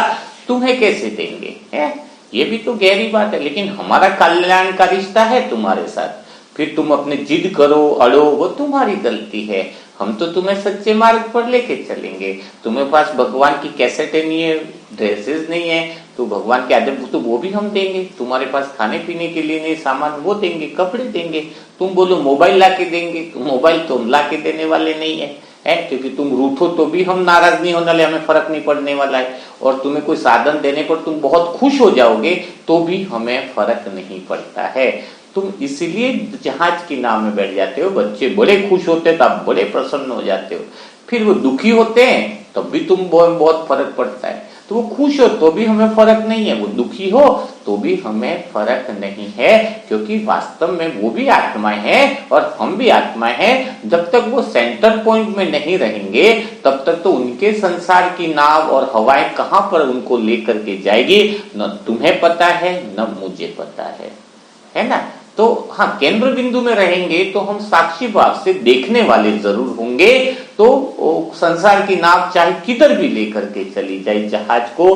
तुम्हें कैसे देंगे? है ये भी तो गहरी बात है। लेकिन हमारा कल्याण का रिश्ता है तुम्हारे साथ, फिर तुम अपने जिद करो अड़ो, वो तुम्हारी गलती है। हम तो तुम्हें सच्चे मार्ग पर लेके चलेंगे। तुम्हें पास भगवान की कैसेटें नहीं है, ड्रेसेस नहीं है, तो भगवान के आदर तो वो भी हम देंगे। तुम्हारे पास खाने पीने के लिए नहीं सामान, वो देंगे, कपड़े देंगे। तुम बोलो मोबाइल ला के देंगे, तो मोबाइल तो हम ला के देने वाले नहीं है, क्योंकि तुम रूठो तो भी हम नाराज नहीं होने वाले, हमें फर्क नहीं पड़ने वाला है। और तुम्हें कोई साधन देने पर तुम बहुत खुश हो जाओगे तो भी हमें फर्क नहीं पड़ता है। तुम इसीलिए जहाज की नाव में बैठ जाते हो। बच्चे बड़े खुश होते हैं तो आप बड़े प्रसन्न हो जाते हो, फिर वो दुखी होते हैं तब भी तुम बहुत फर्क पड़ता है। तो वो खुश हो तो भी हमें फर्क नहीं है, वो दुखी हो तो भी हमें फर्क नहीं है, क्योंकि वास्तव में वो भी आत्माएं हैं और हम भी आत्माएं हैं। जब तक वो सेंटर पॉइंट में नहीं रहेंगे तब तक तो उनके संसार की नाव और हवाएं कहां पर उनको लेकर के जाएगी, न तुम्हें पता है न मुझे पता है ना। तो हाँ, केंद्र बिंदु में रहेंगे तो हम साक्षी भाव से देखने वाले जरूर होंगे। तो संसार की नाव चाहे किधर भी लेकर के चली जाए, जहाज को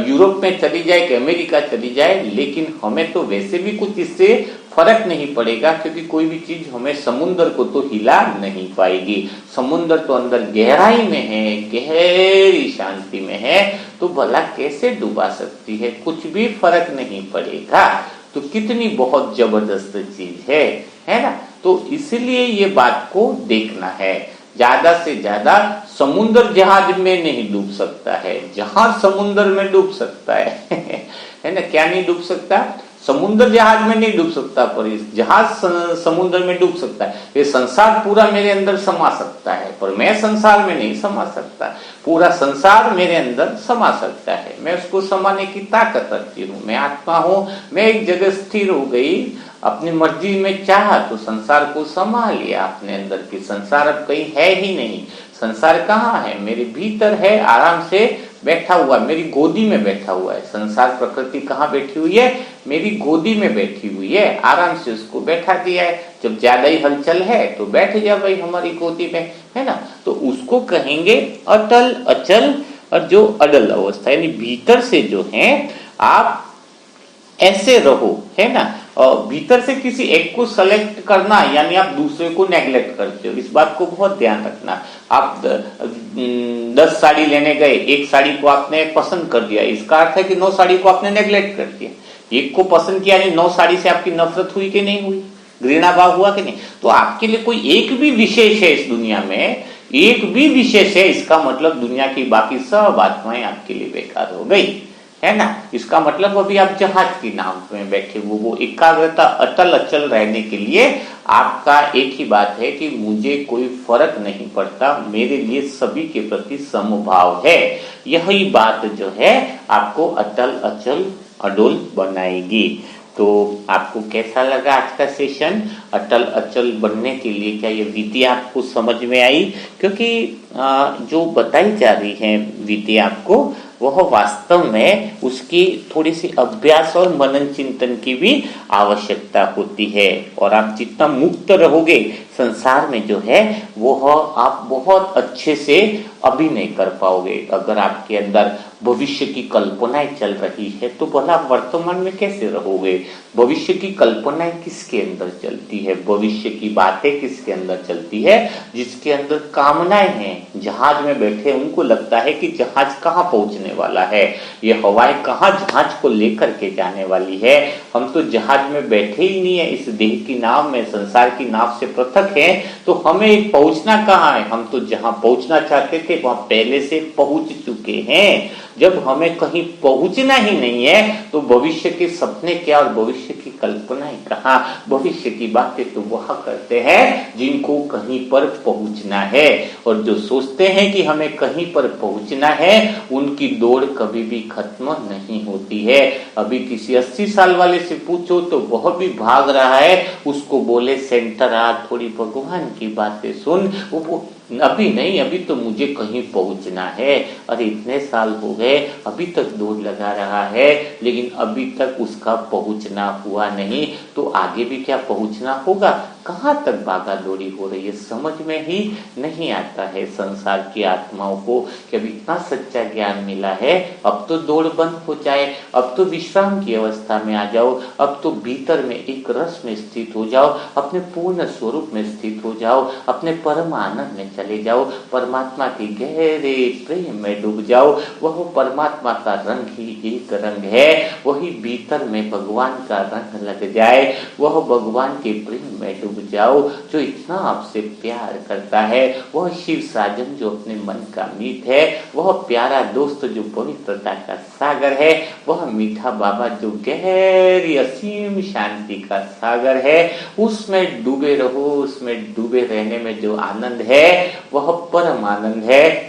यूरोप में चली जाए कि अमेरिका चली जाए, लेकिन हमें तो वैसे भी कुछ इससे फर्क नहीं पड़ेगा, क्योंकि कोई भी चीज हमें समुद्र को तो हिला नहीं पाएगी। समुद्र तो अंदर गहराई में है, गहरी शांति में है, तो भला कैसे डुबा सकती है? कुछ भी फर्क नहीं पड़ेगा। तो कितनी बहुत जबरदस्त चीज है ना। तो इसलिए ये बात को देखना है। ज्यादा से ज्यादा समुद्र जहाज में नहीं डूब सकता है, जहाज समुद्र में डूब सकता है ना। क्या नहीं डूब सकता? समुद्र जहाज में नहीं डूब सकता, पर जहाज समुद्र में डूब सकता है। ये संसार पूरा मेरे अंदर समा सकता है, पर मैं संसार में नहीं समा सकता। पूरा संसार मेरे अंदर समा सकता है, मैं उसको समाने की ताकत रखती हूँ। मैं आत्मा हूँ, मैं एक जगह स्थिर हो गई, अपनी मर्जी में चाहा तो संसार को समा लिया अपने अंदर की। संसार अब कहीं है ही नहीं। संसार कहाँ है? मेरे भीतर है, आराम से बैठा हुआ, मेरी गोदी में बैठा हुआ है। संसार प्रकृति कहाँ बैठी हुई है? मेरी गोदी में बैठी हुई है। आराम से उसको बैठा दिया है। जब ज्यादा ही हलचल है तो बैठ जा भाई हमारी गोदी में, है ना। तो उसको कहेंगे अटल अचल, और जो अडल अवस्था यानी भीतर से जो है आप ऐसे रहो, है ना। और भीतर से किसी एक को सेलेक्ट करना यानी आप दूसरे को नेग्लेक्ट करते हो। इस बात को बहुत ध्यान रखना। आप 10 साड़ी लेने गए, एक साड़ी को आपने पसंद कर दिया, इसका अर्थ है कि 9 साड़ी को आपने नेग्लेक्ट कर दिया। एक को पसंद किया यानी 9 साड़ी से आपकी नफरत हुई कि नहीं हुई, घृणा भाव हुआ कि नहीं। तो आपके लिए कोई एक भी विशेष है इस दुनिया में, एक भी विशेष है, इसका मतलब दुनिया की बाकी सब आत्माएं आपके लिए बेकार हो गई, है ना। इसका मतलब अभी आप जहाज की नाव में बैठे हुए, वो एकाग्रता अटल अचल रहने के लिए आपका एक ही बात है कि मुझे कोई फर्क नहीं पड़ता, मेरे लिए सभी के प्रति समभाव है। यही बात जो है आपको अटल अचल अडोल बनाएगी। तो आपको कैसा लगा आज का सेशन? अटल अचल बनने के लिए क्या ये विधि आपको समझ में आई? क्योंकि जो बताई जा रही है विधि आपको, वह वास्तव में उसकी थोड़ी सी अभ्यास और मनन चिंतन की भी आवश्यकता होती है। और आप जितना मुक्त रहोगे संसार में जो है वो आप बहुत अच्छे से अभिनय कर पाओगे। अगर आपके अंदर भविष्य की कल्पनाएं चल रही है तो भला वर्तमान में कैसे रहोगे? भविष्य की कल्पनाएं किसके अंदर चलती है? भविष्य की बातें किसके अंदर चलती है? जिसके अंदर कामनाएं हैं। जहाज में बैठे उनको लगता है कि जहाज कहाँ पहुंचने वाला है, ये हवाएं कहाँ जहाज को लेकर के जाने वाली है। हम तो जहाज में बैठे ही नहीं है, इस देह की नाव में, संसार की नाव से पृथक है, तो हमें पहुंचना कहाँ है? हम तो जहां पहुंचना चाहते थे वहां पहले से पहुंच चुके हैं। जब हमें कहीं पहुंचना ही नहीं है तो भविष्य के सपने क्या और भविष्य की कल्पनाएं कहाँ? भविष्य की बातें तो वह करते हैं जिनको कहीं पर पहुंचना है। और जो सोचते हैं कि हमें कहीं पर पहुंचना है, उनकी दौड़ कभी भी खत्म नहीं होती है। अभी किसी 80 साल वाले से पूछो तो वह भी भाग रहा है, उसको बोले सेंटर आ, थोड़ी भगवान की बातें सुन, वो अभी नहीं, अभी तो मुझे कहीं पहुंचना है। अरे इतने साल हो गए, अभी तक दौड़ लगा रहा है, लेकिन अभी तक उसका पहुंचना हुआ नहीं, तो आगे भी क्या पहुंचना होगा? कहाँ तक भागा दौड़ी हो रही है, समझ में ही नहीं आता है संसार की आत्माओं को कि अब इतना सच्चा ज्ञान मिला है, अब तो दौड़ बंद हो जाए, अब तो विश्राम की अवस्था में आ जाओ, अब तो भीतर में एक रस में स्थित हो जाओ, अपने पूर्ण स्वरूप में स्थित हो जाओ, अपने परम आनंद में चले जाओ, परमात्मा की गहरे प्रेम में डूब जाओ। वह परमात्मा का रंग ही एक रंग है, वही भीतर में भगवान का रंग लग जाए, वह भगवान के प्रेम में डूब जाओ जो इतना आपसे प्यार करता है। वह शिव साजन जो अपने मन का मीत है, वह प्यारा दोस्त जो पवित्रता का सागर है, वह मीठा बाबा जो गहरी असीम शांति का सागर है, उसमें डूबे रहो। उसमें डूबे रहने में जो आनंद है वह परम आनंद है।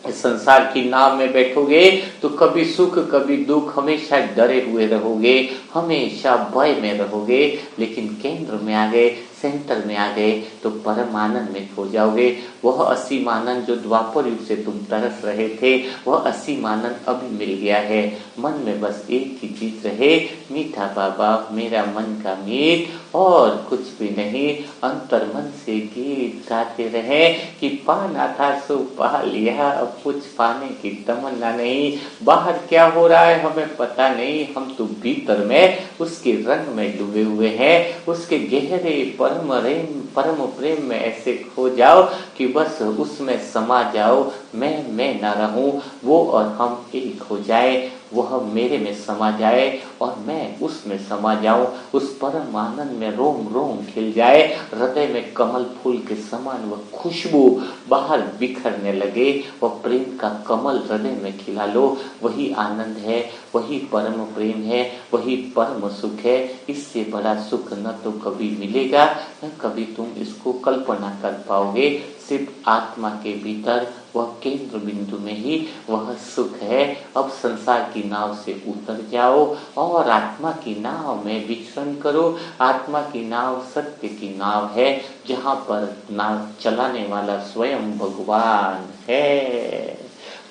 संसार की नाव में बैठोगे तो कभी सुख कभी दुख, हमेशा डरे हुए रहोगे, हमेशा भय में रहोगे, लेकिन केंद्र में आ गए, सेंटर में आ गए तो परम आनंद में खो जाओगे। वह असीम आनंद जो द्वापर युग से तुम तरस रहे थे, वह असीम आनंद अभी मिल गया है। मन में बस एक ही चीज रहे, मीठा बाबा मेरा मन का मीत, और कुछ भी नहीं। अंतर मन से गीत गाते रहे कि पाना था सो पा लिया, अब कुछ पाने की तमन्ना नहीं। बाहर क्या हो रहा है हमें पता नहीं, हम तो भीतर में उसके रंग में डूबे हुए हैं। उसके गहरे परम प्रेम में ऐसे खो जाओ कि बस उसमें समा जाओ। मैं न रहूं, वो और हम एक हो जाए, वह मेरे में समा जाए और मैं उसमें समा जाऊं। उस परम आनंद में रोम रोम खिल जाए, हृदय में कमल फूल के समान वह खुशबू बाहर बिखरने लगे। वह प्रेम का कमल हृदय में खिला लो, वही आनंद है, वही परम प्रेम है, वही परम सुख है। इससे बड़ा सुख न तो कभी मिलेगा, न कभी तुम इसको कल्पना कर पाओगे। सिर्फ आत्मा के भीतर वह केंद्र बिंदु में ही वह सुख है। अब संसार की नाव से उतर जाओ और आत्मा की नाव में विचरण करो। आत्मा की नाव सत्य की नाव है, जहाँ पर नाव चलाने वाला स्वयं भगवान है।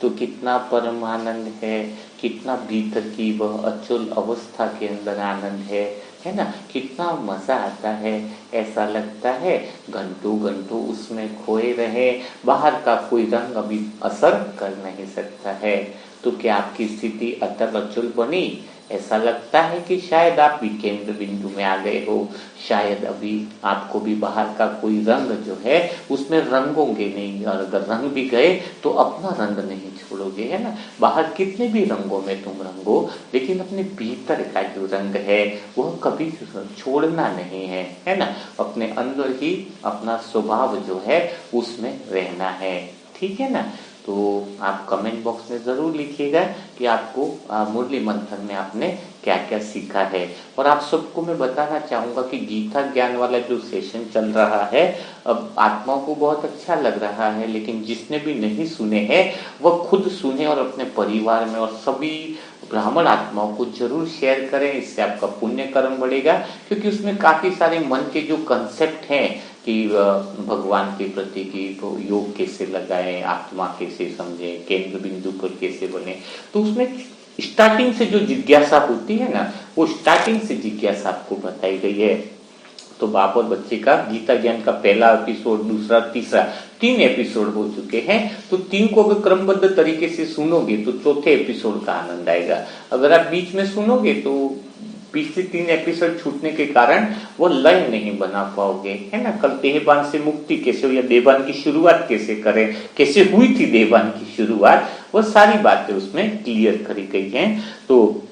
तो कितना परम आनंद है, कितना भीतर की वह अचल अवस्था के अंदर आनंद है ना? कितना मजा आता है। ऐसा लगता है घंटों घंटों उसमें खोए रहे, बाहर का कोई रंग अभी असर कर नहीं सकता है। तो क्या आपकी स्थिति अटल अचल बनी? ऐसा लगता है कि शायद आप भी केंद्र बिंदु में आ गए हो, शायद अभी आपको भी बाहर का कोई रंग जो है उसमें रंगोगे नहीं, और अगर रंग भी गए तो अपना रंग नहीं छोड़ोगे, है ना? बाहर कितने भी रंगों में तुम रंगो, लेकिन अपने भीतर का जो रंग है वह कभी छोड़ना नहीं है ना? अपने अंदर ही अपना स्वभाव जो है उसमें रहना है, ठीक है ना? तो आप कमेंट बॉक्स में ज़रूर लिखिएगा कि आपको मुरली मंथन में आपने क्या क्या सीखा है। और आप सबको मैं बताना चाहूँगा कि गीता ज्ञान वाला जो सेशन चल रहा है, अब आत्माओं को बहुत अच्छा लग रहा है, लेकिन जिसने भी नहीं सुने हैं वह खुद सुने और अपने परिवार में और सभी ब्राह्मण आत्माओं को जरूर शेयर करें, इससे आपका पुण्य कर्म बढ़ेगा। क्योंकि उसमें काफी सारे मन के जो कंसेप्ट हैं कि भगवान के प्रति की तो योग कैसे लगाएं, आत्मा कैसे समझें, केंद्र बिंदु पर कैसे बने, तो उसमें स्टार्टिंग से जो जिज्ञासा होती है ना, वो स्टार्टिंग से जिज्ञासा आपको बताई गई है। तो बाप और बच्चे का गीता ज्ञान का पहला एपिसोड, दूसरा, तीसरा, 3 एपिसोड हो चुके हैं। तो 3 को अगर क्रमबद्ध तरीके से सुनोगे तो चौथे एपिसोड का आनंद आएगा। अगर आप बीच में सुनोगे तो पिछले 3 एपिसोड छूटने के कारण वो लय नहीं बना पाओगे, है ना। कल देहबान से मुक्ति कैसे हो या देहबान की शुरुआत कैसे करें, कैसे हुई थी देहबान की शुरुआत, वो सारी बातें उसमें क्लियर करी गई हैं। तो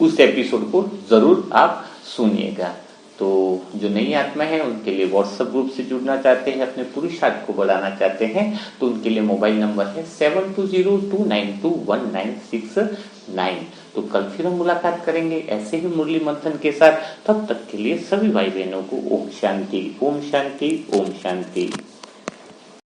उस एपिसोड को जरूर आप सुनिएगा। तो जो नई आत्मा है उनके लिए व्हाट्सएप ग्रुप से जुड़ना चाहते हैं, अपने पुरुषार्थ को बढ़ाना चाहते हैं, तो उनके लिए मोबाइल नंबर है 7202921969। तो कल फिर हम मुलाकात करेंगे ऐसे ही मुरली मंथन के साथ। तब तक के लिए सभी भाई बहनों को ओम शांति, ओम शांति, ओम शांति।